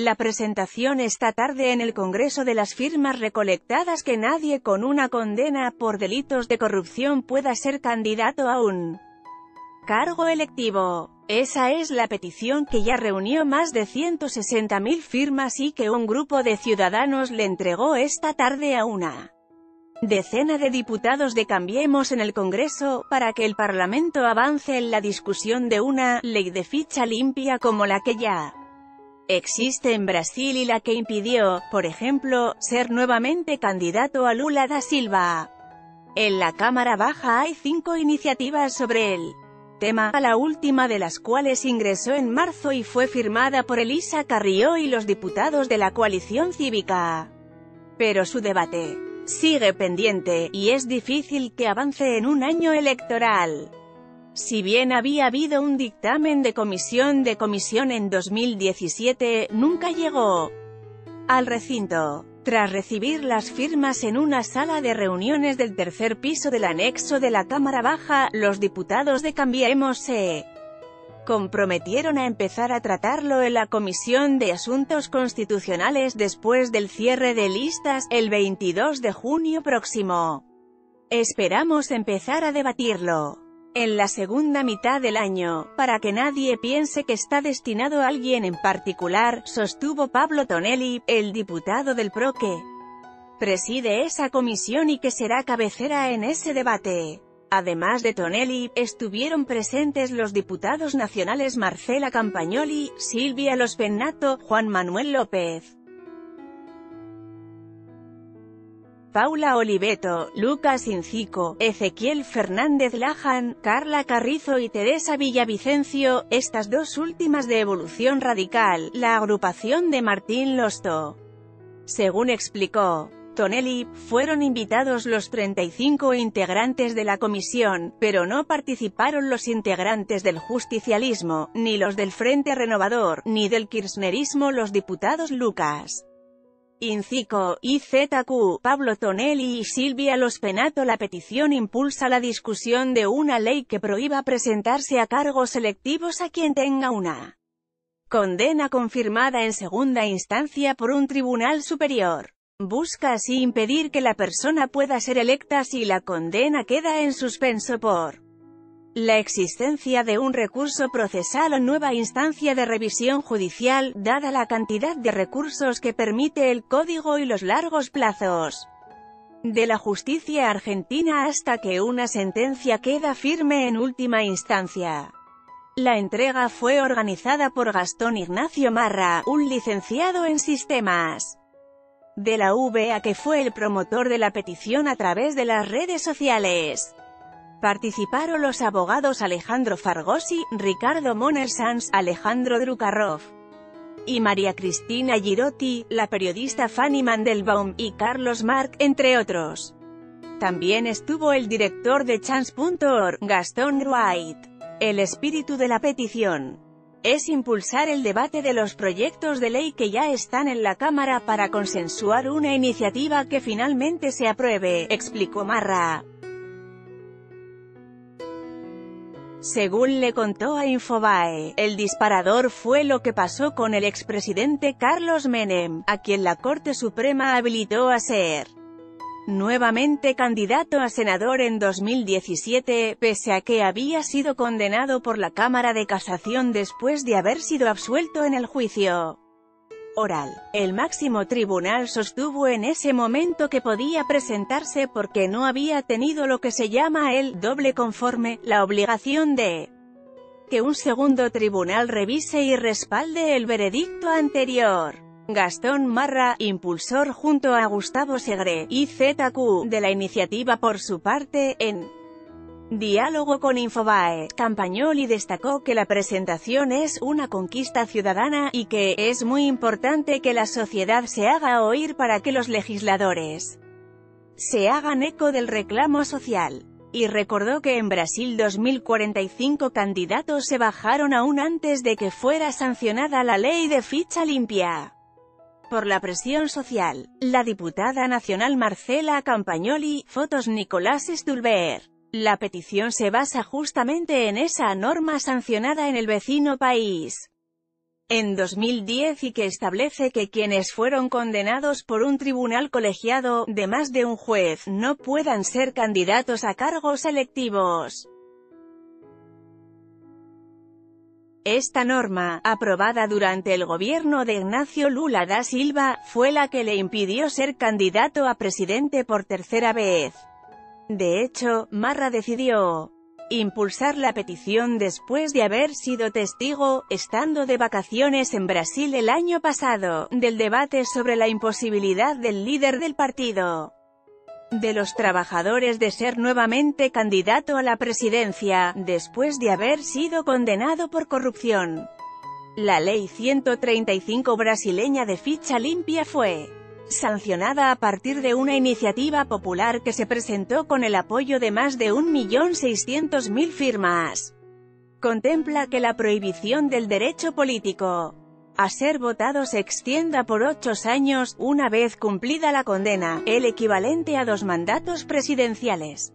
La presentación esta tarde en el Congreso de las firmas recolectadas que nadie con una condena por delitos de corrupción pueda ser candidato a un cargo electivo. Esa es la petición que ya reunió más de 160.000 firmas y que un grupo de ciudadanos le entregó esta tarde a una decena de diputados de Cambiemos en el Congreso, para que el Parlamento avance en la discusión de una ley de ficha limpia como la que ya existe en Brasil y la que impidió, por ejemplo, ser nuevamente candidato a Lula da Silva. En la Cámara Baja hay 5 iniciativas sobre el tema, la última de las cuales ingresó en marzo y fue firmada por Elisa Carrió y los diputados de la coalición cívica. Pero su debate sigue pendiente, y es difícil que avance en un año electoral. Si bien había habido un dictamen de comisión en 2017, nunca llegó al recinto. Tras recibir las firmas en una sala de reuniones del tercer piso del anexo de la Cámara Baja, los diputados de Cambiemos se comprometieron a empezar a tratarlo en la Comisión de Asuntos Constitucionales después del cierre de listas, el 22 de junio próximo. Esperamos empezar a debatirlo en la segunda mitad del año, para que nadie piense que está destinado a alguien en particular, sostuvo Pablo Tonelli, el diputado del PRO que preside esa comisión y que será cabecera en ese debate. Además de Tonelli, estuvieron presentes los diputados nacionales Marcela Campagnoli, Silvia Lospennato, Juan Manuel López, Paula Oliveto, Lucas Incico, Ezequiel Fernández Lajan, Carla Carrizo y Teresa Villavicencio, estas dos últimas de Evolución Radical, la agrupación de Martín Losto. Según explicó Tonelli, fueron invitados los 35 integrantes de la comisión, pero no participaron los integrantes del justicialismo, ni los del Frente Renovador, ni del kirchnerismo los diputados Lucas Incico, IZQ, Pablo Tonelli y Silvia Lospennato. La petición impulsa la discusión de una ley que prohíba presentarse a cargos electivos a quien tenga una condena confirmada en segunda instancia por un tribunal superior. Busca así impedir que la persona pueda ser electa si la condena queda en suspenso por la existencia de un recurso procesal o nueva instancia de revisión judicial, dada la cantidad de recursos que permite el Código y los largos plazos de la justicia argentina hasta que una sentencia queda firme en última instancia. La entrega fue organizada por Gastón Ignacio Marra, un licenciado en sistemas de la UBA que fue el promotor de la petición a través de las redes sociales. Participaron los abogados Alejandro Fargosi, Ricardo Monersans, Alejandro Drukarov y María Cristina Girotti, la periodista Fanny Mandelbaum, y Carlos Marc, entre otros. También estuvo el director de Chance.org, Gastón Wright. El espíritu de la petición es impulsar el debate de los proyectos de ley que ya están en la Cámara para consensuar una iniciativa que finalmente se apruebe, explicó Marra. Según le contó a Infobae, el disparador fue lo que pasó con el expresidente Carlos Menem, a quien la Corte Suprema habilitó a ser nuevamente candidato a senador en 2017, pese a que había sido condenado por la Cámara de Casación después de haber sido absuelto en el juicio oral. El máximo tribunal sostuvo en ese momento que podía presentarse porque no había tenido lo que se llama el doble conforme, la obligación de que un segundo tribunal revise y respalde el veredicto anterior. Gastón Marra, impulsor junto a Gustavo Segre, IZQ, de la iniciativa por su parte, en diálogo con Infobae, Campagnoli destacó que la presentación es una conquista ciudadana, y que es muy importante que la sociedad se haga oír para que los legisladores se hagan eco del reclamo social. Y recordó que en Brasil 2045 candidatos se bajaron aún antes de que fuera sancionada la ley de ficha limpia por la presión social. La diputada nacional Marcela Campagnoli, fotos Nicolás Stulber. La petición se basa justamente en esa norma sancionada en el vecino país. en 2010 y que establece que quienes fueron condenados por un tribunal colegiado, de más de un juez, no puedan ser candidatos a cargos electivos. Esta norma, aprobada durante el gobierno de Ignacio Lula da Silva, fue la que le impidió ser candidato a presidente por tercera vez. De hecho, Marra decidió impulsar la petición después de haber sido testigo, estando de vacaciones en Brasil el año pasado, del debate sobre la imposibilidad del líder del Partido de los Trabajadores de ser nuevamente candidato a la presidencia, después de haber sido condenado por corrupción. La Ley 135 brasileña de ficha limpia fue sancionada a partir de una iniciativa popular que se presentó con el apoyo de más de 1.600.000 firmas. Contempla que la prohibición del derecho político a ser votado se extienda por 8 años, una vez cumplida la condena, el equivalente a 2 mandatos presidenciales.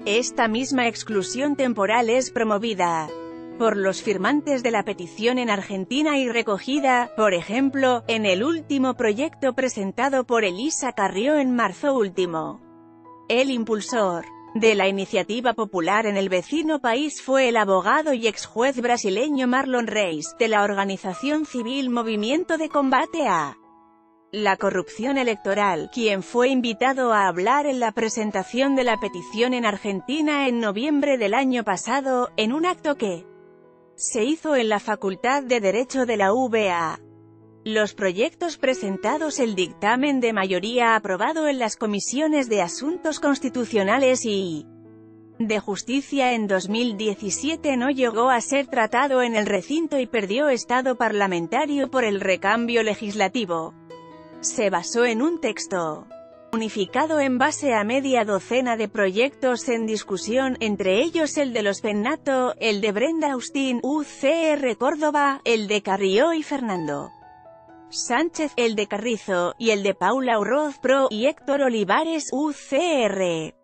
Esta misma exclusión temporal es promovida por los firmantes de la petición en Argentina y recogida, por ejemplo, en el último proyecto presentado por Elisa Carrió en marzo último. El impulsor de la iniciativa popular en el vecino país fue el abogado y exjuez brasileño Marlon Reis, de la organización civil Movimiento de Combate a la Corrupción Electoral, quien fue invitado a hablar en la presentación de la petición en Argentina en noviembre del año pasado, en un acto que se hizo en la Facultad de Derecho de la UBA. Los proyectos presentados, el dictamen de mayoría aprobado en las comisiones de Asuntos Constitucionales y de Justicia en 2017 no llegó a ser tratado en el recinto y perdió estado parlamentario por el recambio legislativo. Se basó en un texto unificado en base a media docena de proyectos en discusión, entre ellos el de los Pennato, el de Brenda Austin, UCR Córdoba, el de Carrió y Fernando Sánchez, el de Carrizo, y el de Paula Urroz Pro, y Héctor Olivares, UCR.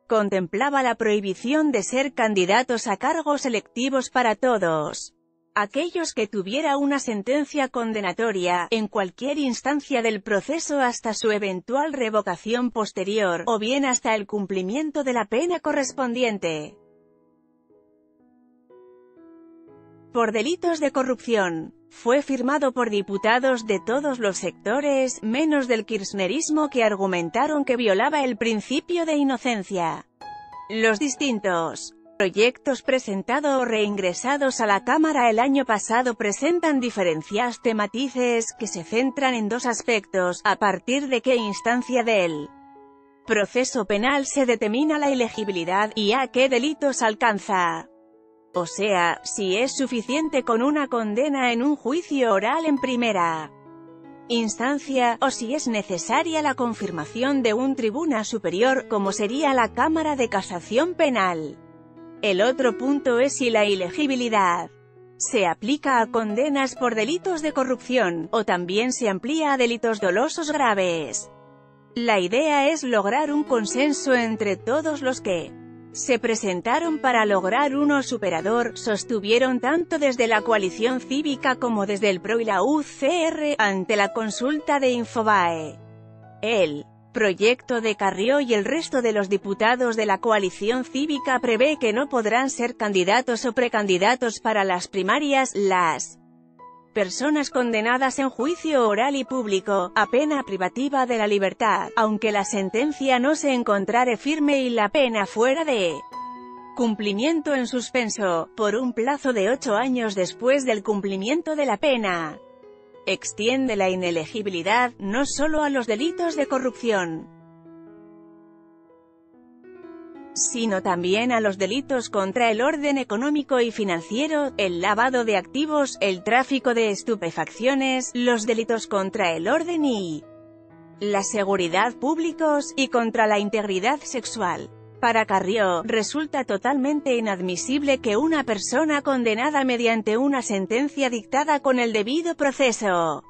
Contemplaba la prohibición de ser candidatos a cargos electivos para todos aquellos que tuviera una sentencia condenatoria, en cualquier instancia del proceso hasta su eventual revocación posterior, o bien hasta el cumplimiento de la pena correspondiente. Por delitos de corrupción. Fue firmado por diputados de todos los sectores, menos del kirchnerismo, que argumentaron que violaba el principio de inocencia. Los distintos proyectos presentados o reingresados a la Cámara el año pasado presentan diferencias de matices, que se centran en 2 aspectos: a partir de qué instancia del proceso penal se determina la elegibilidad, y a qué delitos alcanza. O sea, si es suficiente con una condena en un juicio oral en primera instancia, o si es necesaria la confirmación de un tribunal superior, como sería la Cámara de Casación Penal. El otro punto es si la elegibilidad se aplica a condenas por delitos de corrupción, o también se amplía a delitos dolosos graves. La idea es lograr un consenso entre todos los que se presentaron para lograr uno superador, sostuvieron tanto desde la coalición cívica como desde el PRO y la UCR, ante la consulta de Infobae. El proyecto de Carrió y el resto de los diputados de la coalición cívica prevé que no podrán ser candidatos o precandidatos para las primarias, las personas condenadas en juicio oral y público, a pena privativa de la libertad, aunque la sentencia no se encontrare firme y la pena fuera de cumplimiento en suspenso, por un plazo de 8 años después del cumplimiento de la pena. Extiende la inelegibilidad, no solo a los delitos de corrupción, sino también a los delitos contra el orden económico y financiero, el lavado de activos, el tráfico de estupefacciones, los delitos contra el orden y la seguridad públicos, y contra la integridad sexual. Para Carrió, resulta totalmente inadmisible que una persona condenada mediante una sentencia dictada con el debido proceso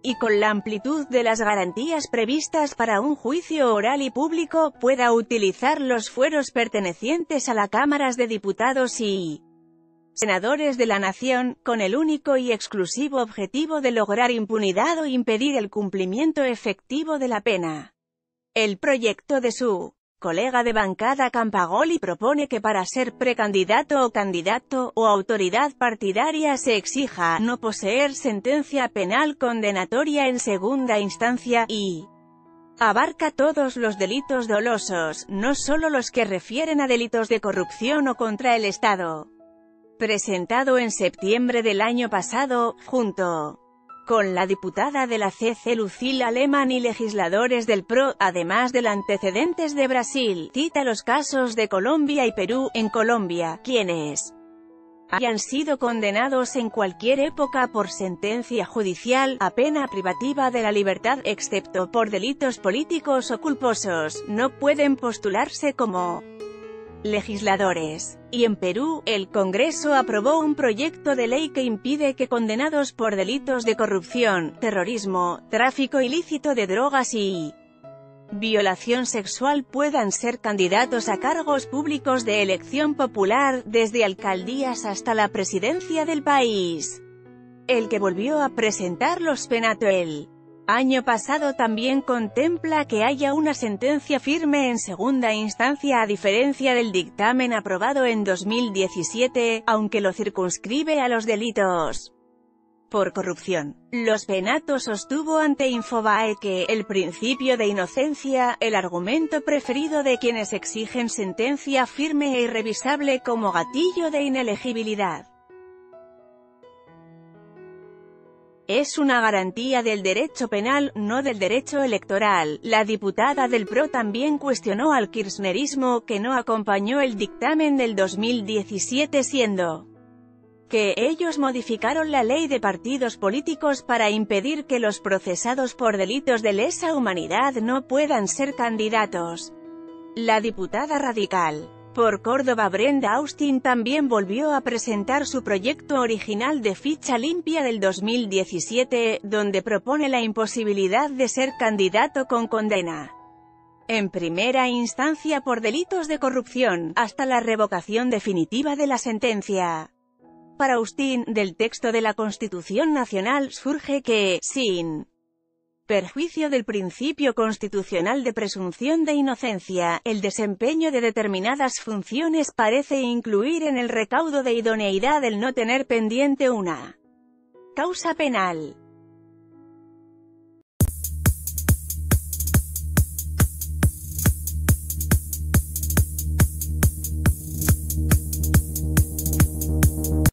y con la amplitud de las garantías previstas para un juicio oral y público, pueda utilizar los fueros pertenecientes a las cámaras de diputados y senadores de la nación, con el único y exclusivo objetivo de lograr impunidad o impedir el cumplimiento efectivo de la pena. El proyecto de su colega de bancada Campagoli propone que para ser precandidato o candidato, o autoridad partidaria se exija no poseer sentencia penal condenatoria en segunda instancia, y abarca todos los delitos dolosos, no solo los que refieren a delitos de corrupción o contra el Estado. Presentado en septiembre del año pasado, junto con la diputada de la CC Lucila Alemán y legisladores del PRO, además del antecedentes de Brasil, cita los casos de Colombia y Perú. En Colombia, quienes hayan sido condenados en cualquier época por sentencia judicial, a pena privativa de la libertad, excepto por delitos políticos o culposos, no pueden postularse como legisladores. Y en Perú, el Congreso aprobó un proyecto de ley que impide que condenados por delitos de corrupción, terrorismo, tráfico ilícito de drogas y violación sexual puedan ser candidatos a cargos públicos de elección popular, desde alcaldías hasta la presidencia del país. El que volvió a presentar los Penato el año pasado también contempla que haya una sentencia firme en segunda instancia a diferencia del dictamen aprobado en 2017, aunque lo circunscribe a los delitos por corrupción. Los Penato sostuvo ante Infobae que el principio de inocencia, el argumento preferido de quienes exigen sentencia firme e irrevisable como gatillo de inelegibilidad, es una garantía del derecho penal, no del derecho electoral. La diputada del PRO también cuestionó al kirchnerismo, que no acompañó el dictamen del 2017, siendo que ellos modificaron la ley de partidos políticos para impedir que los procesados por delitos de lesa humanidad no puedan ser candidatos. La diputada radical por Córdoba Brenda Austin también volvió a presentar su proyecto original de ficha limpia del 2017, donde propone la imposibilidad de ser candidato con condena en primera instancia por delitos de corrupción, hasta la revocación definitiva de la sentencia. Para Austin, del texto de la Constitución Nacional surge que, sin perjuicio del principio constitucional de presunción de inocencia, el desempeño de determinadas funciones parece incluir en el recaudo de idoneidad el no tener pendiente una causa penal.